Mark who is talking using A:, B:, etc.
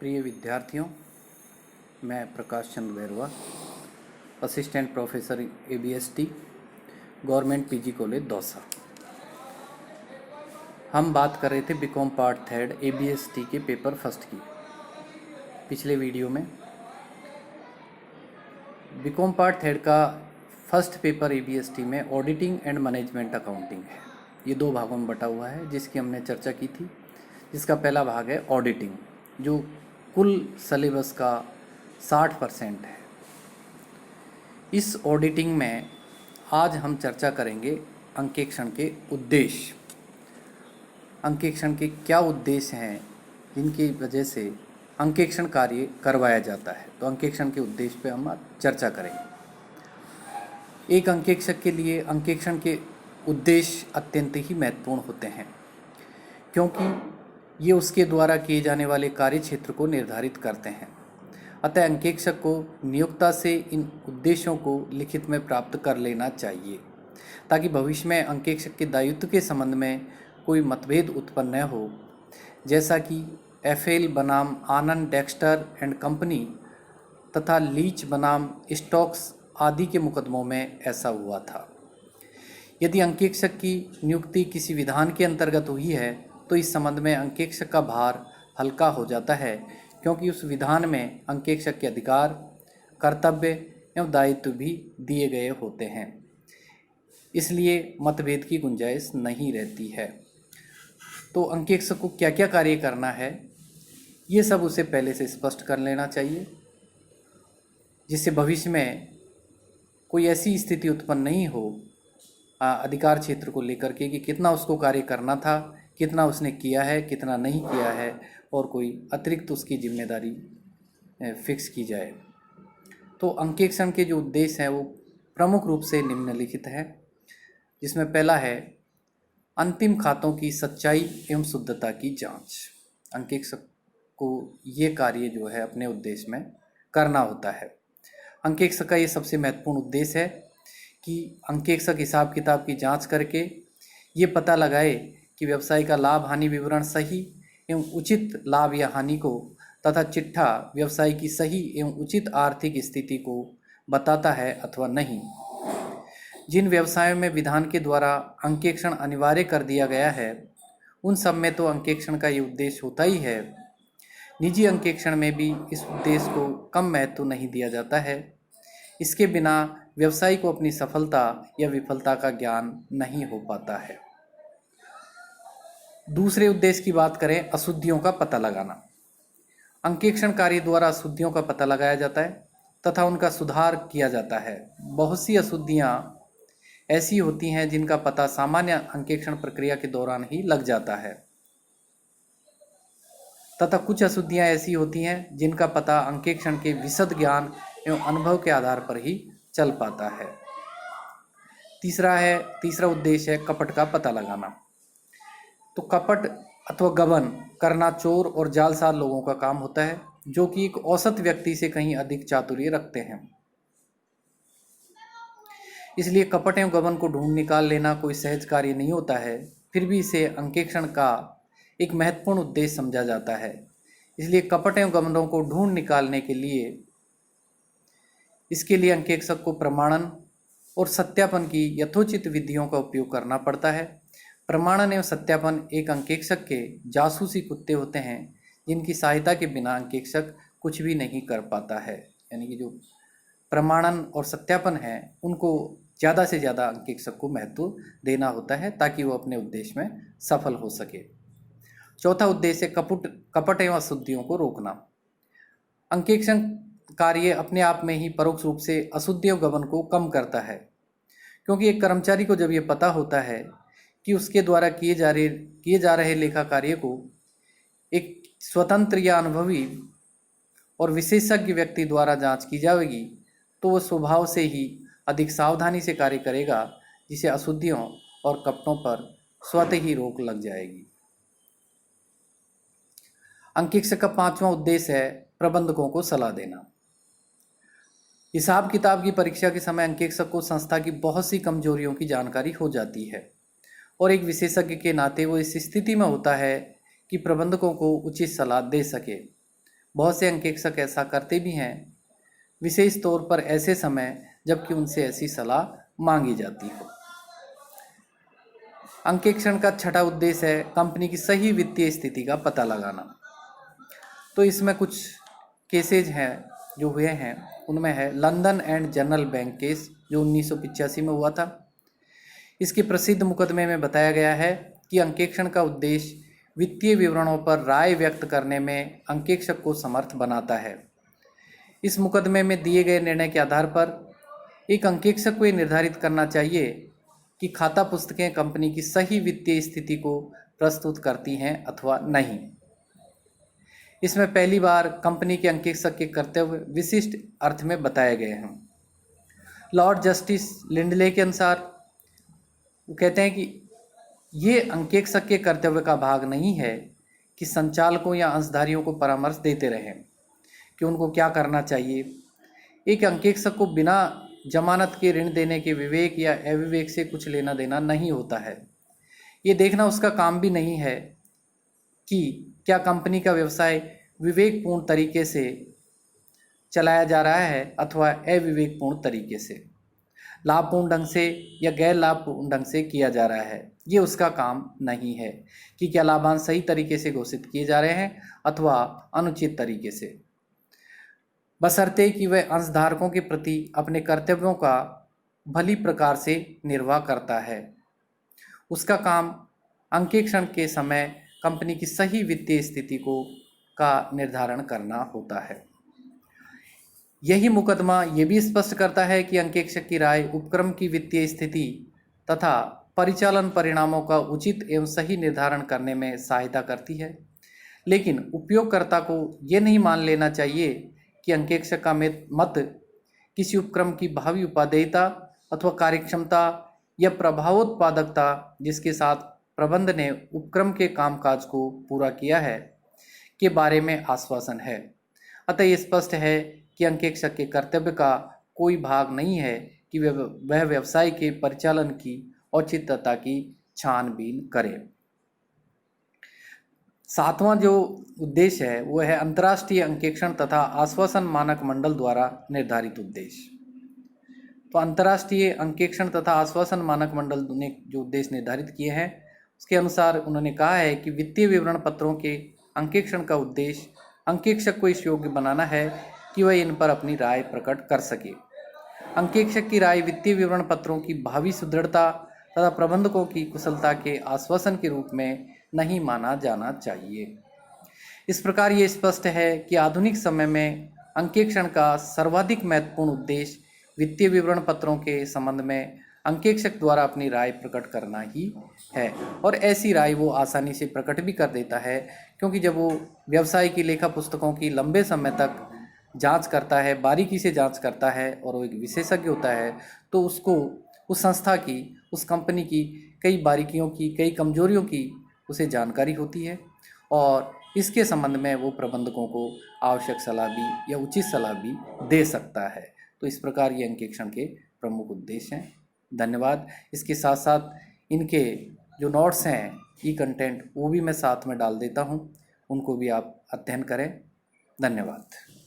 A: प्रिय विद्यार्थियों, मैं Prakash Chandra Bairwa, assistant professor ABST, government PG college Dausa. हम बात कर रहे थे बीकॉम पार्ट थर्ड ABST के पेपर फर्स्ट की। पिछले वीडियो में बीकॉम पार्ट थर्ड का फर्स्ट पेपर ABST में ऑडिटिंग एंड मैनेजमेंट अकाउंटिंग है। ये दो भागों में बटा हुआ है, जिसकी हमने चर्चा की थी। जिसका पहला भाग है ऑडिटिंग, जो कुल सिलेबस का 60% है। इस ऑडिटिंग में आज हम चर्चा करेंगे अंकेक्षण के उद्देश्य। अंकेक्षण के क्या उद्देश्य हैं जिनकी वजह से अंकेक्षण कार्य करवाया जाता है। तो अंकेक्षण के उद्देश्य पे हम आज चर्चा करेंगे। एक अंकेक्षक के लिए अंकेक्षण के उद्देश्य अत्यंत ही महत्वपूर्ण होते हैं, क्योंकि ये उसके द्वारा किए जाने वाले कार्य क्षेत्र को निर्धारित करते हैं। अतः अंकेक्षक को नियोक्ता से इन उद्देश्यों को लिखित में प्राप्त कर लेना चाहिए, ताकि भविष्य में अंकेक्षक के दायित्व के संबंध में कोई मतभेद उत्पन्न न हो, जैसा कि FL बनाम आनंद डेक्स्टर एंड कंपनी तथा लीच बनाम स्टॉक्स आदि के मुकदमों में ऐसा हुआ था। यदि अंकेक्षक की नियुक्ति किसी विधान के अंतर्गत हुई है तो इस संबंध में अंकेक्षक का भार हल्का हो जाता है, क्योंकि उस विधान में अंकेक्षक के अधिकार, कर्तव्य एवं दायित्व भी दिए गए होते हैं। इसलिए मतभेद की गुंजाइश नहीं रहती है। तो अंकेक्षक को क्या क्या कार्य करना है, ये सब उसे पहले से स्पष्ट कर लेना चाहिए, जिससे भविष्य में कोई ऐसी स्थिति उत्पन्न नहीं हो अधिकार क्षेत्र को लेकर के कि कितना उसको कार्य करना था, कितना उसने किया है, कितना नहीं किया है, और कोई अतिरिक्त उसकी जिम्मेदारी फिक्स की जाए। तो अंकेक्षण के जो उद्देश्य हैं वो प्रमुख रूप से निम्नलिखित हैं, जिसमें पहला है अंतिम खातों की सच्चाई एवं शुद्धता की जांच। अंकेक्षक को ये कार्य जो है अपने उद्देश्य में करना होता है। अंकेक्षक का ये सबसे महत्वपूर्ण उद्देश्य है कि अंकेक्षक हिसाब किताब की जांच करके ये पता लगाए कि व्यवसाय का लाभ हानि विवरण सही एवं उचित लाभ या हानि को तथा चिट्ठा व्यवसाय की सही एवं उचित आर्थिक स्थिति को बताता है अथवा नहीं। जिन व्यवसायों में विधान के द्वारा अंकेक्षण अनिवार्य कर दिया गया है, उन सब में तो अंकेक्षण का ये उद्देश्य होता ही है। निजी अंकेक्षण में भी इस उद्देश्य को कम महत्व नहीं दिया जाता है। इसके बिना व्यवसायी को अपनी सफलता या विफलता का ज्ञान नहीं हो पाता है। दूसरे उद्देश्य की बात करें, अशुद्धियों का पता लगाना। अंकेक्षण कार्य द्वारा अशुद्धियों का पता लगाया जाता है तथा उनका सुधार किया जाता है। बहुत सी अशुद्धियां ऐसी होती हैं जिनका पता सामान्य अंकेक्षण प्रक्रिया के दौरान ही लग जाता है, तथा कुछ अशुद्धियां ऐसी होती हैं जिनका पता अंकेक्षण के विशद ज्ञान एवं अनुभव के आधार पर ही चल पाता है। तीसरा उद्देश्य है कपट का पता लगाना। तो कपट अथवा गबन करना चोर और जालसाज लोगों का काम होता है, जो कि एक औसत व्यक्ति से कहीं अधिक चातुर्य रखते हैं। इसलिए कपट एवं गबन को ढूंढ निकाल लेना कोई सहज कार्य नहीं होता है। फिर भी इसे अंकेक्षण का एक महत्वपूर्ण उद्देश्य समझा जाता है। इसलिए कपट एवं गबनों को ढूंढ निकालने के लिए इसके लिए अंकेक्षक को प्रमाणन और सत्यापन की यथोचित विधियों का उपयोग करना पड़ता है। प्रमाणन एवं सत्यापन एक अंकेक्षक के जासूसी कुत्ते होते हैं, जिनकी सहायता के बिना अंकेक्षक कुछ भी नहीं कर पाता है। यानी कि जो प्रमाणन और सत्यापन है, उनको ज़्यादा से ज़्यादा अंकेक्षक को महत्व देना होता है, ताकि वो अपने उद्देश्य में सफल हो सके। चौथा उद्देश्य कपट एवं अशुद्धियों को रोकना। अंकेक्षण कार्य अपने आप में ही परोक्ष रूप से अशुद्धि और गबन को कम करता है, क्योंकि एक कर्मचारी को जब ये पता होता है कि उसके द्वारा किए जा रहे लेखा कार्य को एक स्वतंत्र या अनुभवी और विशेषज्ञ व्यक्ति द्वारा जांच की जाएगी, तो वह स्वभाव से ही अधिक सावधानी से कार्य करेगा, जिसे अशुद्धियों और कपटों पर स्वतः ही रोक लग जाएगी। अंकेक्षक का पांचवा उद्देश्य है प्रबंधकों को सलाह देना। हिसाब किताब की परीक्षा के समय अंकेक्षक को संस्था की बहुत सी कमजोरियों की जानकारी हो जाती है, और एक विशेषज्ञ के नाते वो इस स्थिति में होता है कि प्रबंधकों को उचित सलाह दे सके। बहुत से अंकेक्षक ऐसा करते भी हैं, विशेष तौर पर ऐसे समय जबकि उनसे ऐसी सलाह मांगी जाती हो। अंकेक्षण का छठा उद्देश्य है कंपनी की सही वित्तीय स्थिति का पता लगाना। तो इसमें कुछ केसेज हैं जो हुए हैं, उनमें है London and general bank case जो 1985 में हुआ था। इसके प्रसिद्ध मुकदमे में बताया गया है कि अंकेक्षण का उद्देश्य वित्तीय विवरणों पर राय व्यक्त करने में अंकेक्षक को समर्थ बनाता है। इस मुकदमे में दिए गए निर्णय के आधार पर एक अंकेक्षक को ये निर्धारित करना चाहिए कि खाता पुस्तकें कंपनी की सही वित्तीय स्थिति को प्रस्तुत करती हैं अथवा नहीं। इसमें पहली बार कंपनी के अंकेक्षक के कर्तव्य विशिष्ट अर्थ में बताए गए हैं। लॉर्ड जस्टिस लिंडले के अनुसार वो कहते हैं कि ये अंकेक्षक के कर्तव्य का भाग नहीं है कि संचालकों या अंशधारियों को परामर्श देते रहें कि उनको क्या करना चाहिए। एक अंकेक्षक को बिना जमानत के ऋण देने के विवेक या अविवेक से कुछ लेना देना नहीं होता है। ये देखना उसका काम भी नहीं है कि क्या कंपनी का व्यवसाय विवेकपूर्ण तरीके से चलाया जा रहा है अथवा अविवेकपूर्ण तरीके से, लाभपूर्ण ढंग से या गैर लाभपूर्ण ढंग से किया जा रहा है। ये उसका काम नहीं है कि क्या लाभांश सही तरीके से घोषित किए जा रहे हैं अथवा अनुचित तरीके से, बशर्ते कि वह अंशधारकों के प्रति अपने कर्तव्यों का भली प्रकार से निर्वाह करता है। उसका काम अंकेक्षण के समय कंपनी की सही वित्तीय स्थिति का निर्धारण करना होता है। यही मुकदमा ये भी स्पष्ट करता है कि अंकेक्षक की राय उपक्रम की वित्तीय स्थिति तथा परिचालन परिणामों का उचित एवं सही निर्धारण करने में सहायता करती है, लेकिन उपयोगकर्ता को ये नहीं मान लेना चाहिए कि अंकेक्षक का मत किसी उपक्रम की भावी उपादेयता अथवा कार्यक्षमता या प्रभावोत्पादकता जिसके साथ प्रबंध ने उपक्रम के कामकाज को पूरा किया है के बारे में आश्वासन है। अतः ये स्पष्ट है कि अंकेक्षक के कर्तव्य का कोई भाग नहीं है कि वह व्यवसाय के परिचालन की औचित्यता की छानबीन करे। सातवां जो उद्देश्य है वो है अंतर्राष्ट्रीय अंकेक्षण तथा आश्वासन मानक मंडल द्वारा निर्धारित उद्देश्य। तो अंतर्राष्ट्रीय अंकेक्षण तथा आश्वासन मानक मंडल ने जो उद्देश्य निर्धारित किए हैं उसके अनुसार उन्होंने कहा है कि वित्तीय विवरण पत्रों के अंकेक्षण का उद्देश्य अंकेक्षक को इस योग्य बनाना है कि वह इन पर अपनी राय प्रकट कर सके। अंकेक्षक की राय वित्तीय विवरण पत्रों की भावी सुदृढ़ता तथा प्रबंधकों की कुशलता के आश्वासन के रूप में नहीं माना जाना चाहिए। इस प्रकार ये स्पष्ट है कि आधुनिक समय में अंकेक्षण का सर्वाधिक महत्वपूर्ण उद्देश्य वित्तीय विवरण पत्रों के संबंध में अंकेक्षक द्वारा अपनी राय प्रकट करना ही है, और ऐसी राय वो आसानी से प्रकट भी कर देता है क्योंकि जब वो व्यवसाय की लेखा पुस्तकों की लंबे समय तक जांच करता है, बारीकी से जांच करता है और वो एक विशेषज्ञ होता है, तो उसको उस संस्था की, उस कंपनी की कई बारीकियों की, कई कमजोरियों की उसे जानकारी होती है और इसके संबंध में वो प्रबंधकों को आवश्यक सलाह भी या उचित सलाह भी दे सकता है। तो इस प्रकार ये अंकेक्षण के प्रमुख उद्देश्य हैं। धन्यवाद। इसके साथ साथ इनके जो नोट्स हैं, ई कंटेंट, वो भी मैं साथ में डाल देता हूँ, उनको भी आप अध्ययन करें। धन्यवाद।